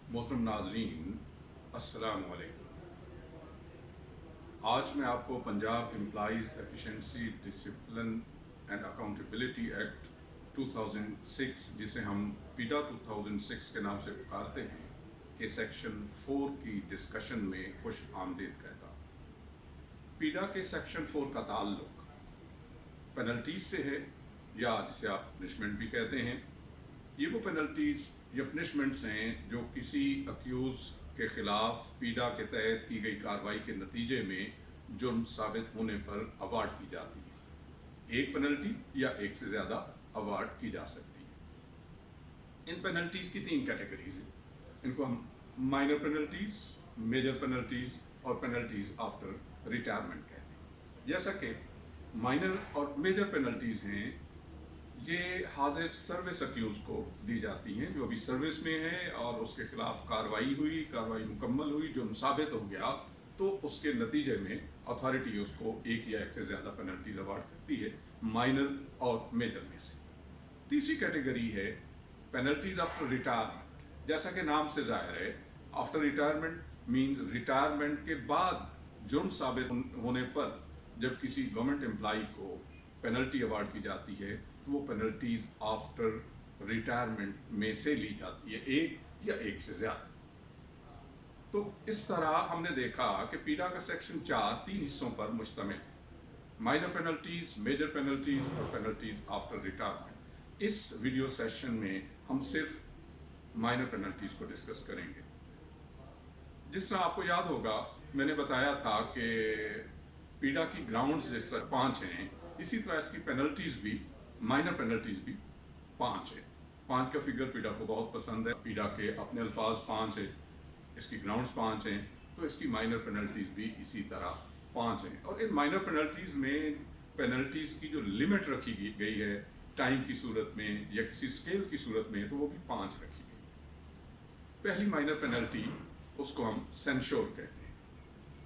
मोहतरम नाजरीन, अस्सलाम वालेकुम। आज मैं आपको Punjab employees efficiency discipline and accountability act 2006, जिसे हम पीडा 2006 के नाम से पुकारते हैं, के सेक्शन 4 की डिस्कशन में खुश आमदीद कहता हूँ। पीडा के सेक्शन 4 का ताल्लुक पेनल्टीज से है, या जिसे आप पनिशमेंट भी कहते हैं। ये वो पेनल्टीज या पनिशमेंट्स हैं जो किसी अक्यूज़ के ख़िलाफ़ पीडा के तहत की गई कार्रवाई के नतीजे में जुर्म साबित होने पर अवार्ड की जाती है। एक पेनल्टी या एक से ज़्यादा अवार्ड की जा सकती है। इन पेनल्टीज़ की 3 कैटेगरीज हैं। इनको हम माइनर पेनल्टीज़, मेजर पेनल्टीज़ और पेनल्टीज़ आफ्टर रिटायरमेंट कहते हैं। जैसा कि माइनर और मेजर पेनल्टीज़ हैं, ये हाजिर सर्विस अक्यूज़ को दी जाती हैं जो अभी सर्विस में है और उसके खिलाफ कार्रवाई मुकम्मल हुई, जो साबित हो गया, तो उसके नतीजे में अथॉरिटी उसको एक या एक से ज़्यादा पेनल्टीज अवार्ड करती है, माइनर और मेजर में से। तीसरी कैटेगरी है पेनल्टीज आफ्टर रिटायरमेंट। जैसा कि नाम से जाहिर है, आफ्टर रिटायरमेंट मीन्स रिटायरमेंट के बाद जुर्म साबित होने पर जब किसी गवर्नमेंट एम्प्लॉई को पेनल्टी अवार्ड की जाती है, तो वो पेनल्टीज आफ्टर रिटायरमेंट में से ली जाती है, एक या एक से ज़्यादा। तो इस तरह हमने देखा कि पीडा का सेक्शन 4 3 हिस्सों पर मुश्तमिल है: माइनर पेनल्टीज, मेजर पेनल्टीज और पेनल्टीज आफ्टर रिटायरमेंट। इस वीडियो सेशन में हम सिर्फ माइनर पेनल्टीज को डिस्कस करेंगे। जिस तरह आपको याद होगा, मैंने बताया था कि पीडा की ग्राउंड्स जिस 5 हैं, इसी तरह इसकी पेनल्टीज भी, माइनर पेनल्टीज भी 5 है। 5 का फिगर पीडा को बहुत पसंद है। पीडा के अपने अल्फाज 5 है, इसकी ग्राउंड्स 5 हैं, तो इसकी माइनर पेनल्टीज भी इसी तरह 5 हैं। और इन माइनर पेनल्टीज में पेनल्टीज की जो लिमिट रखी गई है टाइम की सूरत में या किसी स्केल की सूरत में, तो वो भी 5 रखी गई। पहली माइनर पेनल्टी, उसको हम सेंश्योर कहते हैं।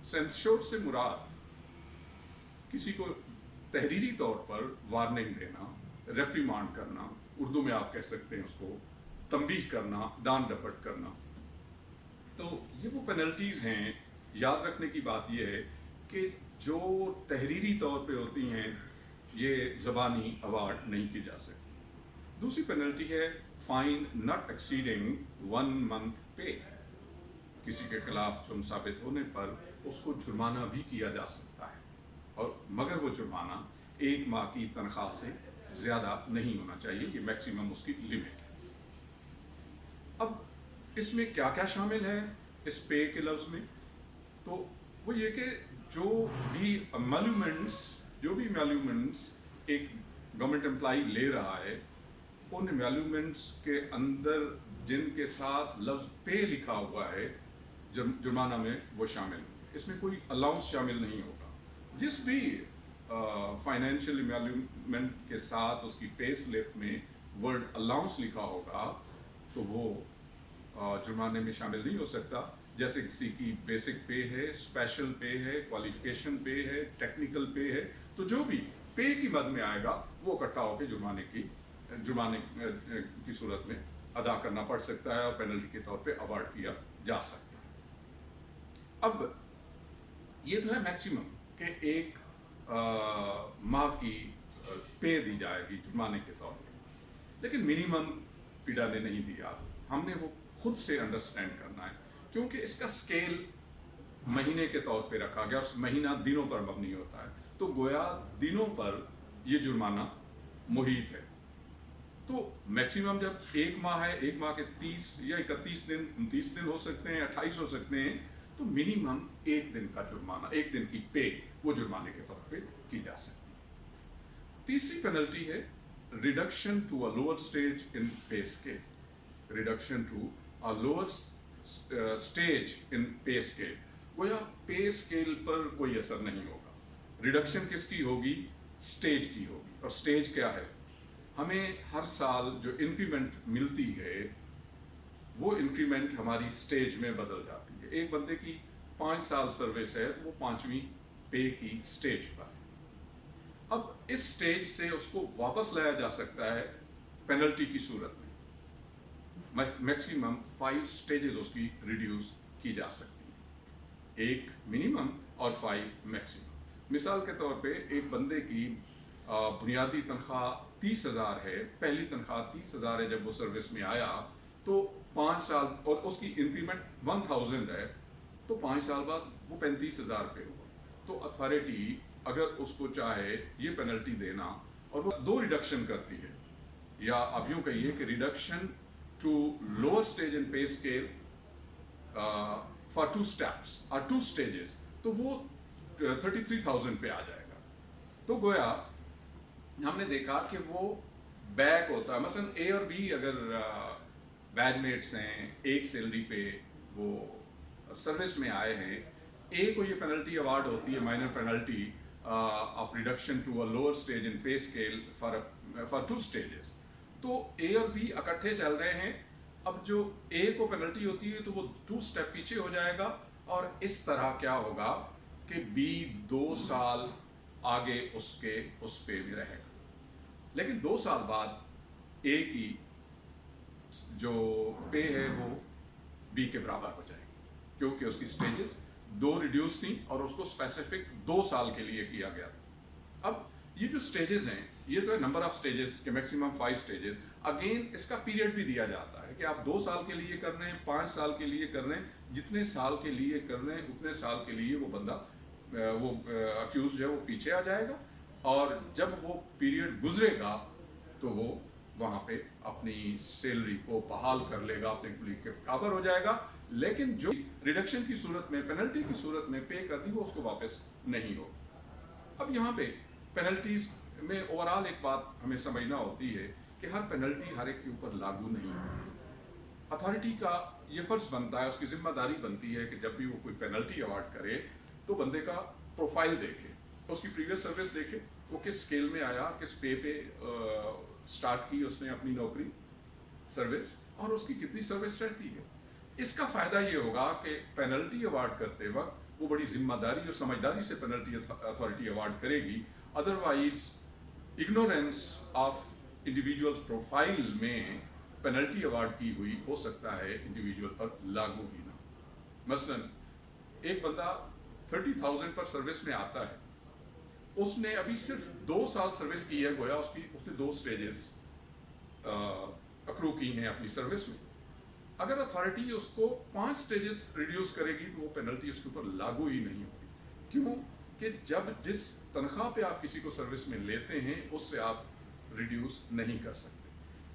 सेंश्योर से मुराद किसी को तहरीरी तौर पर वार्निंग देना, रेप्रीमांड करना, उर्दू में आप कह सकते हैं उसको तंबीह करना, डांट डपट करना। तो ये वो पेनल्टीज हैं। याद रखने की बात यह है कि जो तहरीरी तौर पे होती हैं, ये ज़बानी अवार्ड नहीं की जा सकती। दूसरी पेनल्टी है फाइन नॉट एक्सीडिंग 1 मंथ पे। किसी के खिलाफ जुर्म साबित होने पर उसको जुर्माना भी किया जा सकता है, और मगर वो जुर्माना 1 माह की तनख्वाह से ज़्यादा नहीं होना चाहिए। ये मैक्सिमम उसकी लिमिट है। अब इसमें क्या क्या शामिल है इस पे के लफ्ज़ में? तो वो ये कि जो भी एम्यूलमेंट्स एक गवर्नमेंट एम्प्लॉई ले रहा है, उन एम्यूलमेंट्स के अंदर जिनके साथ लफ्ज़ पे लिखा हुआ है जुर्माना में, वो शामिल होंगे। इसमें कोई अलाउंस शामिल नहीं होगा। जिस भी फाइनेंशियल एम्यूलमेंट के साथ उसकी पे स्लिप में वर्ड अलाउंस लिखा होगा, तो वो जुर्माने में शामिल नहीं हो सकता। जैसे किसी की बेसिक पे है, स्पेशल पे है, क्वालिफिकेशन पे है, टेक्निकल पे है, तो जो भी पे की मद में आएगा वो इकट्ठा होकर जुर्माने की सूरत में अदा करना पड़ सकता है और पेनल्टी के तौर पे अवार्ड किया जा सकता है। अब ये तो है मैक्सिमम कि 1 माह की पे दी जाएगी जुर्माने के तौर पे, लेकिन मिनिमम पीडा ने नहीं दिया। हमने वो खुद से अंडरस्टैंड करना है, क्योंकि इसका स्केल महीने के तौर पे रखा गया, उस महीना दिनों पर मबनी होता है, तो गोया दिनों पर ये जुर्माना मुहित है। तो मैक्सिमम जब 1 माह है, 1 माह के 30 या 31 दिन, 29 दिन हो सकते हैं, 28 हो सकते हैं, तो मिनिमम 1 दिन का जुर्माना, 1 दिन की पे, वो जुर्माने के तौर पे की जा सकती है। तीसरी पेनल्टी है reduction to a lower stage in pay scale. Reduction to a lower stage in pay scale, गोया पे स्केल पर कोई असर नहीं होगा। रिडक्शन किसकी होगी? स्टेज की होगी। और स्टेज क्या है? हमें हर साल जो इंक्रीमेंट मिलती है, वो इंक्रीमेंट हमारी स्टेज में बदल जाती है। एक बंदे की 5 साल सर्विस है, तो वो 5वीं पे की स्टेज पर है। अब इस स्टेज से उसको वापस लाया जा सकता है पेनल्टी की सूरत में। मैक्सिमम 5 स्टेजेस उसकी रिड्यूस की जा सकती हैं, 1 मिनिमम और 5 मैक्सिमम। मिसाल के तौर पे एक बंदे की बुनियादी तनख्वाह 30,000 है, पहली तनख्वाह 30,000 है जब वो सर्विस में आया, तो 5 साल और उसकी इंक्रीमेंट 1000 है, तो 5 साल बाद वो 35,000 पे हुआ। तो अथॉरिटी अगर उसको चाहे ये पेनल्टी देना, और वो 2 रिडक्शन करती है, या आप यूँ कहिए कि reduction to lower stage in pay scale for 2 steps और 2 स्टेजेस, तो वो 33,000 पे आ जाएगा। तो गोया हमने देखा कि वो बैक होता है, मसलन ए और बी अगर बैचमेट्स हैं, एक सैलरी पे वो सर्विस में आए हैं, ए को ये पेनल्टी अवार्ड होती है, minor penalty of reduction to a lower stage in pay scale for 2 stages. तो ए और बी इकट्ठे चल रहे हैं, अब जो ए को पेनल्टी होती है तो वो 2 स्टेप पीछे हो जाएगा, और इस तरह क्या होगा कि बी 2 साल आगे उसके उस पे में रहेगा, लेकिन 2 साल बाद ए की जो पे है वो बी के बराबर हो जाएगी, क्योंकि उसकी स्टेजेस 2 रिड्यूस थी और उसको स्पेसिफिक 2 साल के लिए किया गया था। अब ये जो स्टेजेस हैं, ये तो है नंबर ऑफ स्टेजेस के मैक्सिमम 5 स्टेजेस। अगेन इसका पीरियड भी दिया जाता है कि आप 2 साल के लिए कर रहे हैं, 5 साल के लिए कर रहे हैं, जितने साल के लिए कर रहे हैं उतने साल के लिए वो बंदा वो अक्यूज है वो पीछे आ जाएगा, और जब वो पीरियड गुजरेगा तो वो वहाँ पे अपनी सैलरी को बहाल कर लेगा, अपने कुलीग के बराबर हो जाएगा। लेकिन जो रिडक्शन की सूरत में, पेनल्टी की सूरत में पे कर दी, वो उसको वापस नहीं होगा। अब यहाँ पे पेनल्टीज में ओवरऑल एक बात हमें समझना होती है कि हर पेनल्टी हर एक के ऊपर लागू नहीं होती। अथॉरिटी का ये फर्ज बनता है, उसकी जिम्मेदारी बनती है कि जब भी वो कोई पेनल्टी अवार्ड करे तो बंदे का प्रोफाइल देखे, उसकी प्रीवियस सर्विस देखे, वो किस स्केल में आया, किस पे स्टार्ट की उसने अपनी नौकरी सर्विस, और उसकी कितनी सर्विस रहती है। इसका फ़ायदा ये होगा कि पेनल्टी अवार्ड करते वक्त वो बड़ी जिम्मेदारी और समझदारी से पेनल्टी अथॉरिटी अवार्ड करेगी। Otherwise ignorance of individuals profile में पेनल्टी अवार्ड की हुई हो सकता है इंडिविजुअल पर लागू ही ना। मसलन एक बंदा 30,000 पर सर्विस में आता है, उसने अभी सिर्फ 2 साल सर्विस की है, गोया उसने 2 स्टेजेस अक्रू की हैं अपनी सर्विस में। अगर अथॉरिटी उसको 5 स्टेजेस रिड्यूस करेगी तो वो पेनल्टी उसके ऊपर लागू ही नहीं होगी। क्यों कि जब जिस तनख्वाह पे आप किसी को सर्विस में लेते हैं उससे आप रिड्यूस नहीं कर सकते।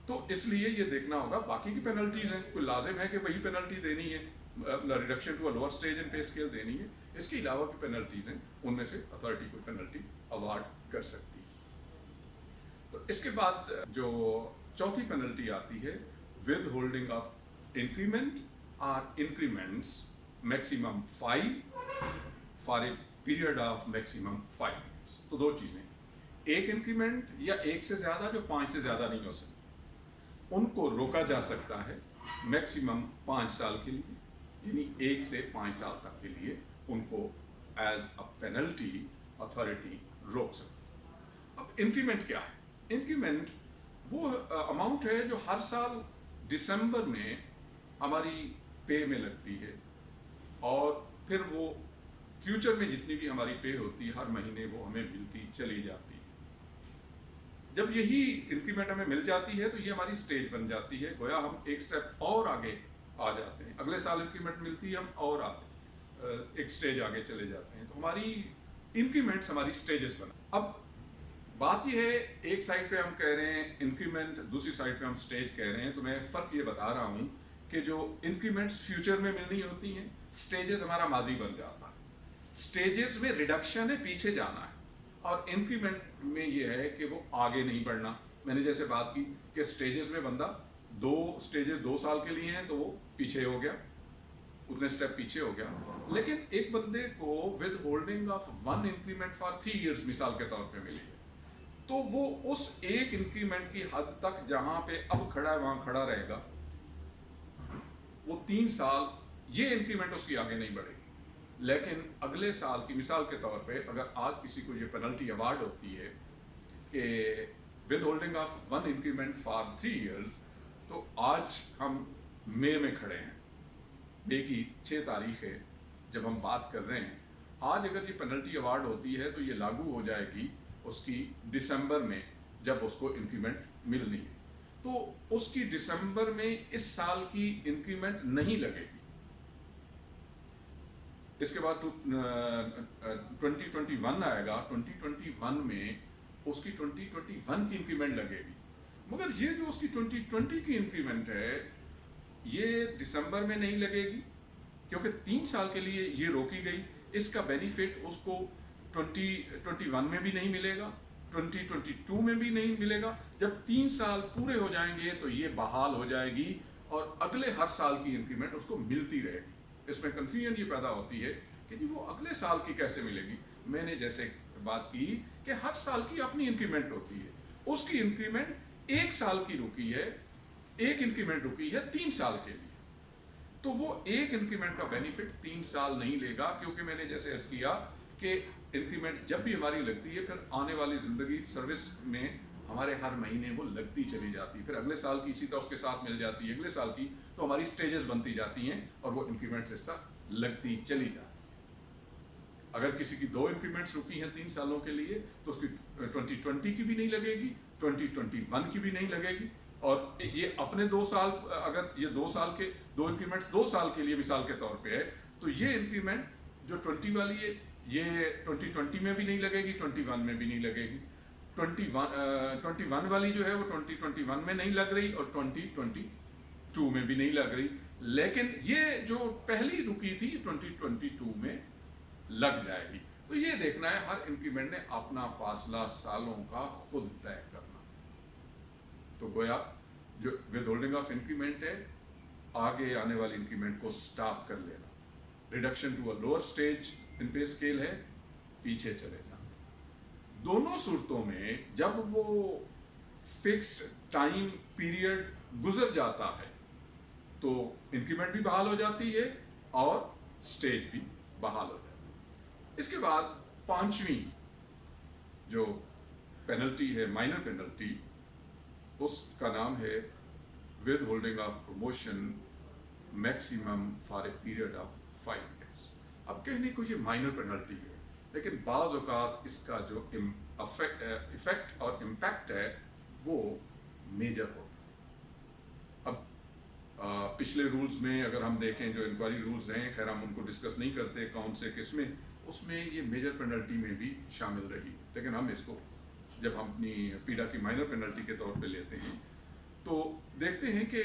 तो इसलिए ये देखना होगा, बाकी की पेनल्टीज हैं, कोई लाजिम है कि वही पेनल्टी देनी है, reduction to a lower stage in pay scale देनी है। इसके अलावा की पेनल्टीज हैं, उनमें से अथॉरिटी कोई पेनल्टी अवार्ड कर सकती है। तो इसके बाद जो चौथी पेनल्टी आती है, विद होल्डिंग ऑफ इंक्रीमेंट और increments maximum 5 for a period of maximum 5 years. तो 2 चीज़ें, एक इंक्रीमेंट या एक से ज़्यादा जो 5 से ज़्यादा नहीं हो सकती, उनको रोका जा सकता है मैक्सिमम 5 साल के लिए, यानी 1 से 5 साल तक के लिए उनको एज अ पेनल्टी अथॉरिटी रोक सकती है। अब इंक्रीमेंट क्या है? इंक्रीमेंट वो अमाउंट है जो हर साल दिसंबर में हमारी पे में लगती है, और फिर वो फ्यूचर में जितनी भी हमारी पे होती है हर महीने वो हमें मिलती चली जाती है। जब यही इंक्रीमेंट हमें मिल जाती है तो ये हमारी स्टेज बन जाती है, गोया हम एक स्टेप और आगे आ जाते हैं। अगले साल इंक्रीमेंट मिलती है, हम और आगे एक स्टेज आगे चले जाते हैं। तो हमारी इंक्रीमेंट्स हमारी स्टेजेस बना। अब बात ये है, एक साइड पे हम कह रहे हैं इंक्रीमेंट, दूसरी साइड पे हम स्टेज कह रहे हैं। तो मैं फ़र्क ये बता रहा हूँ कि जो इंक्रीमेंट्स फ्यूचर में मिलनी होती हैं, स्टेजेस हमारा माजी बन जाता है। स्टेजेस में रिडक्शन है, पीछे जाना है, और इंक्रीमेंट में ये है कि वो आगे नहीं बढ़ना। मैंने जैसे बात की कि स्टेजेस में बंदा 2 स्टेजेस 2 साल के लिए हैं तो वो पीछे हो गया, उतने स्टेप पीछे हो गया। लेकिन एक बंदे को with holding of 1 increment for 3 years मिसाल के तौर पे मिली है, तो वो उस एक इंक्रीमेंट की हद तक जहां पे अब खड़ा है वहां खड़ा रहेगा। वो 3 साल ये इंक्रीमेंट उसकी आगे नहीं बढ़ेगी। लेकिन अगले साल की मिसाल के तौर पे अगर आज किसी को ये पेनल्टी अवार्ड होती है कि with holding of 1 increment for 3 years, तो आज हम मई में खड़े हैं, मई की 6 तारीख है जब हम बात कर रहे हैं। आज अगर ये पेनल्टी अवार्ड होती है तो ये लागू हो जाएगी उसकी दिसंबर में, जब उसको इंक्रीमेंट मिलनी है। तो उसकी दिसंबर में इस साल की इंक्रीमेंट नहीं लगेगी। इसके बाद 2021 आएगा, 2021 में उसकी 2021 की इंक्रीमेंट लगेगी। मगर ये जो उसकी 2020 की इंक्रीमेंट है ये दिसंबर में नहीं लगेगी, क्योंकि 3 साल के लिए ये रोकी गई। इसका बेनिफिट उसको 2021 में भी नहीं मिलेगा, 2022 में भी नहीं मिलेगा। जब 3 साल पूरे हो जाएंगे तो ये बहाल हो जाएगी और अगले हर साल की इंक्रीमेंट उसको मिलती रहेगी। इसमें कन्फ्यूजन ये पैदा होती है कि जी वो अगले साल की कैसे मिलेगी। मैंने जैसे बात की कि हर साल की अपनी इंक्रीमेंट होती है, उसकी इंक्रीमेंट 1 साल की रुकी है, एक इंक्रीमेंट रुकी है 3 साल के लिए, तो वो एक इंक्रीमेंट का बेनिफिट 3 साल नहीं लेगा। क्योंकि मैंने जैसे अर्ज किया कि इंक्रीमेंट जब भी हमारी लगती है फिर आने वाली जिंदगी सर्विस में हमारे हर महीने वो लगती चली जाती है, फिर अगले साल की इसी तरह उसके साथ मिल जाती है, अगले साल की, तो हमारी स्टेजेस बनती जाती हैं और वो इंक्रीमेंट्स इस तरह लगती चली जाती है। अगर किसी की 2 इंक्रीमेंट्स रुकी हैं 3 सालों के लिए तो उसकी 2020 की भी नहीं लगेगी, 2021 की भी नहीं लगेगी। और ये अपने 2 साल, अगर ये 2 साल के 2 इंक्रीमेंट्स 2 साल के लिए मिसाल के तौर पे है, तो ये इंक्रीमेंट जो 20 वाली है ये 2020 में भी नहीं लगेगी, 21 में भी नहीं लगेगी। 21 वाली जो है वो 2021 में नहीं लग रही और 2022 में भी नहीं लग रही, लेकिन ये जो पहली रुकी थी 2022 में लग जाएगी। तो ये देखना है, हर इंक्रीमेंट ने अपना फासला सालों का खुद तय करना। तो गोया जो विद होल्डिंग ऑफ इंक्रीमेंट है, आगे आने वाली इंक्रीमेंट को स्टॉप कर लेना, reduction to a lower stage in pay scale है, पीछे चले जाना। दोनों सूरतों में जब वो फिक्स्ड टाइम पीरियड गुजर जाता है तो इंक्रीमेंट भी बहाल हो जाती है और स्टेज भी बहाल हो जाती है। इसके बाद 5वीं जो पेनल्टी है, माइनर पेनल्टी, उसका नाम है with holding of promotion maximum for a period of 5 years। अब कहने को ये माइनर पेनल्टी है, लेकिन बाज़ औक़ात इसका जो इफेक्ट और इम्पैक्ट है वो मेजर होता है। अब पिछले रूल्स में अगर हम देखें, जो इंक्वायरी रूल्स हैं, खैर हम उनको डिस्कस नहीं करते कौन से किस में, उसमें ये मेजर पेनल्टी में भी शामिल रही, लेकिन हम इसको जब हम अपनी पीडा की माइनर पेनल्टी के तौर पे लेते हैं तो देखते हैं कि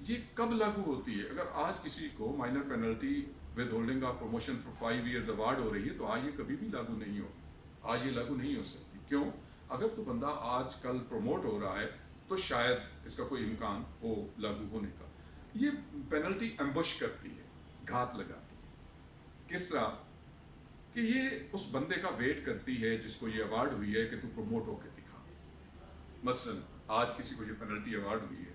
ये कब लागू होती है। अगर आज किसी को minor penalty with holding of promotion for 5 years award हो रही है तो आज ये कभी भी लागू नहीं होगी, आज ये लागू नहीं हो सकती। क्यों? अगर तो बंदा आज कल प्रमोट हो रहा है तो शायद इसका कोई इम्कान हो लागू होने का। ये पेनल्टी एम्बुश करती है, घात लगाती है। किस तरह कि ये उस बंदे का वेट करती है जिसको ये अवार्ड हुई है कि तू प्रमोट होकर दिखा। मसलन आज किसी को ये पेनल्टी अवार्ड हुई है,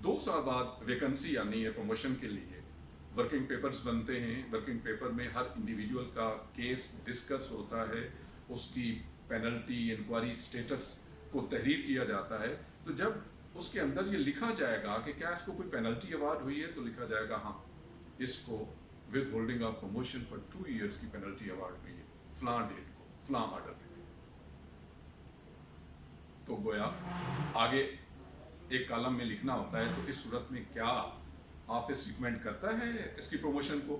2 साल बाद वैकेंसी आनी है प्रमोशन के लिए, वर्किंग पेपर्स बनते हैं, वर्किंग पेपर में हर इंडिविजुअल का केस डिस्कस होता है, उसकी पेनल्टी इंक्वायरी स्टेटस को तहरीर किया जाता है। तो जब उसके अंदर ये लिखा जाएगा कि क्या इसको कोई पेनल्टी अवार्ड हुई है, तो लिखा जाएगा हाँ इसको with holding of promotion for 2 years की पेनल्टी अवार्ड हुई है, फ्लां डेट को, फ्लां ऑर्डर पे। तो गोया आगे एक कॉलम में लिखना होता है, तो इस सूरत में क्या ऑफिस रिकमेंड करता है इसकी प्रमोशन को,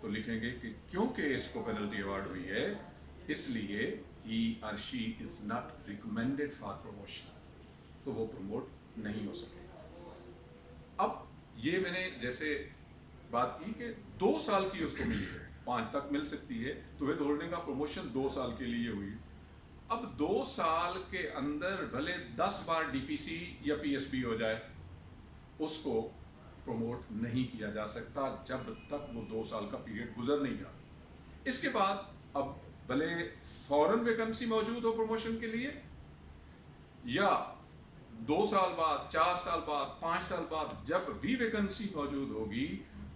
तो लिखेंगे कि क्योंकि इसको पेनल्टी अवार्ड हुई है इसलिए ही और she is not recommended for promotion, तो वो प्रमोट नहीं हो सकेगा। अब ये मैंने जैसे बात की कि 2 साल की उसको मिली है, 5 तक मिल सकती है, तो विद होल्डिंग ऑफ प्रमोशन 2 साल के लिए हुई। अब 2 साल के अंदर भले 10 बार डीपीसी या पीएसपी हो जाए, उसको प्रमोट नहीं किया जा सकता जब तक वो 2 साल का पीरियड गुजर नहीं जाता। इसके बाद अब भले फौरन वैकेंसी मौजूद हो प्रमोशन के लिए, या 2 साल बाद, 4 साल बाद, 5 साल बाद, जब भी वैकेंसी मौजूद होगी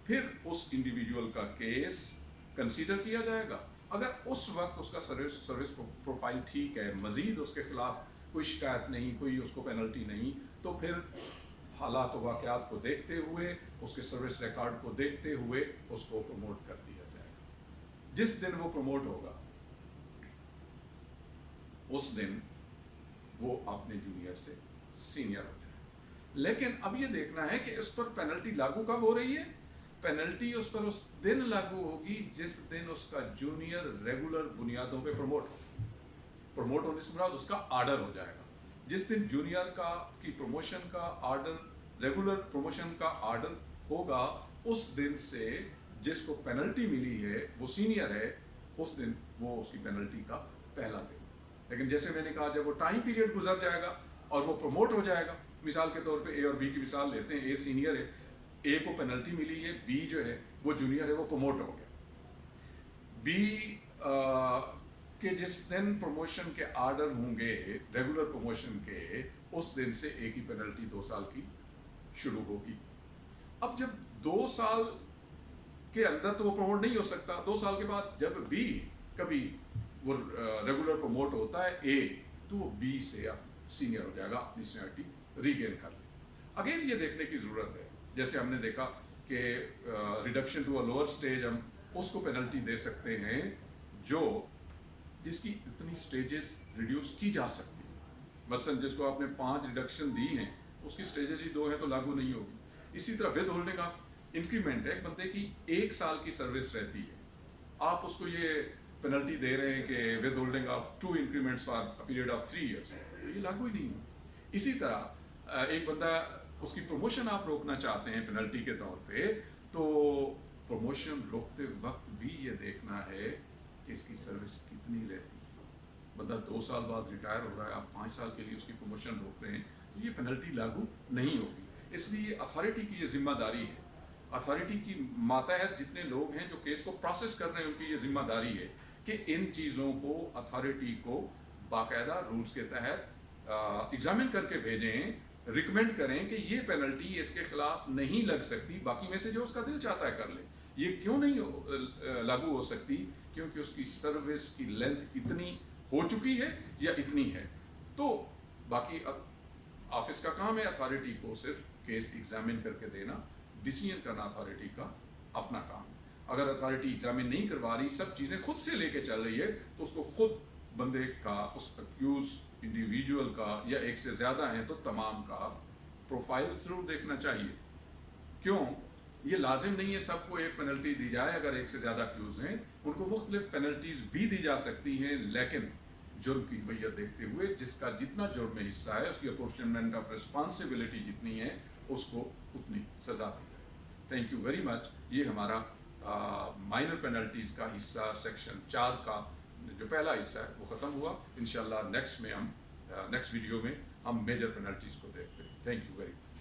फिर उस इंडिविजुअल का केस कंसीडर किया जाएगा। अगर उस वक्त उसका सर्विस प्रोफाइल ठीक है, मजीद उसके खिलाफ कोई शिकायत नहीं, कोई उसको पेनल्टी नहीं, तो फिर हालात वाक़यात को देखते हुए, उसके सर्विस रिकॉर्ड को देखते हुए उसको प्रमोट कर दिया जाएगा। जिस दिन वो प्रमोट होगा उस दिन वो अपने जूनियर से सीनियर हो जाएगा। लेकिन अब ये देखना है कि इस पर पेनल्टी लागू कब हो रही है। पेनल्टी उस पर उस दिन लागू होगी जिस दिन उसका जूनियर रेगुलर बुनियादों पे प्रमोट होगा। प्रमोट होने से मुराद उसका आर्डर हो जाएगा। जिस दिन जूनियर की प्रमोशन का आर्डर, रेगुलर प्रमोशन का आर्डर होगा, उस दिन से जिसको पेनल्टी मिली है वो सीनियर है, उस दिन वो उसकी पेनल्टी का पहला दिन। लेकिन जैसे मैंने कहा, जब वो टाइम पीरियड गुजर जाएगा और वो प्रमोट हो जाएगा, मिसाल के तौर पे ए और बी की मिसाल लेते हैं, ए सीनियर है, ए को पेनल्टी मिली है, बी जो है वो जूनियर है, वो प्रमोट हो गया। बी के जिस दिन प्रमोशन के आर्डर होंगे रेगुलर प्रमोशन के, उस दिन से ए की पेनल्टी 2 साल की शुरू होगी। अब जब 2 साल के अंदर तो वो प्रमोट नहीं हो सकता, 2 साल के बाद जब बी कभी वो रेगुलर प्रमोट होता है ए, तो वो बी से अब सीनियर हो जाएगा, अपनी सीनियरिटी रीगेन कर ले। अगेन ये देखने की ज़रूरत है, जैसे हमने देखा कि reduction to a lower stage, हम उसको पेनल्टी दे सकते हैं जिसकी इतनी स्टेजेस रिड्यूस की जा सकती है। मसलन जिसको आपने 5 रिडक्शन दी हैं, उसकी स्टेजेस ही 2 हैं तो लागू नहीं होगी। इसी तरह विद होल्डिंग ऑफ इंक्रीमेंट है, एक बंदे की 1 साल की सर्विस रहती है, आप उसको ये पेनल्टी दे रहे हैं कि with holding of 2 increments for a period of 3 years, ये लागू ही नहीं है। इसी तरह एक बंदा, उसकी प्रमोशन आप रोकना चाहते हैं पेनल्टी के तौर पे, तो प्रमोशन रोकते वक्त भी ये देखना है कि इसकी सर्विस कितनी रहती है। बंदा 2 साल बाद रिटायर हो रहा है, आप 5 साल के लिए उसकी प्रमोशन रोक रहे हैं, तो ये पेनल्टी लागू नहीं होगी। इसलिए अथॉरिटी की ये जिम्मेदारी है, अथॉरिटी की मातहत जितने लोग हैं जो केस को प्रोसेस कर रहे हैं, उनकी ये जिम्मेदारी है कि इन चीज़ों को अथॉरिटी को बाकायदा रूल्स के तहत एग्जामिन करके भेजें, रिकमेंड करें कि ये पेनल्टी इसके खिलाफ नहीं लग सकती, बाकी में से जो उसका दिल चाहता है कर ले। ये क्यों नहीं लागू हो सकती? क्योंकि उसकी सर्विस की लेंथ इतनी हो चुकी है या इतनी है। तो बाकी अब ऑफिस का काम है अथॉरिटी को सिर्फ केस एग्जामिन करके देना, डिसीजन करना अथॉरिटी का अपना काम है। अगर अथॉरिटी एग्जामिन नहीं करवा रही, सब चीज़ें खुद से लेके चल रही है, तो उसको खुद बंदे का, उस अक्यूज इंडिविजुअल का, या एक से ज़्यादा हैं तो तमाम का प्रोफाइल ज़रूर देखना चाहिए। क्यों? ये लाजिम नहीं है सबको एक पेनल्टी दी जाए। अगर एक से ज़्यादा अक्यूज हैं, उनको मुख्तलिफ पेनल्टीज भी दी जा सकती हैं, लेकिन जुर्म की नोयत देखते हुए जिसका जितना जुर्म में हिस्सा है, उसकी अपोर्शनमेंट ऑफ रिस्पॉन्सिबिलिटी जितनी है, उसको उतनी सज़ा दी जाए। Thank you very much. ये हमारा माइनर पेनल्टीज़ का हिस्सा सेक्शन 4 का जो पहला हिस्सा है वो ख़त्म हुआ। इंशाल्लाह नेक्स्ट वीडियो में हम मेजर पेनल्टीज़ को देखते हैं। Thank you very much.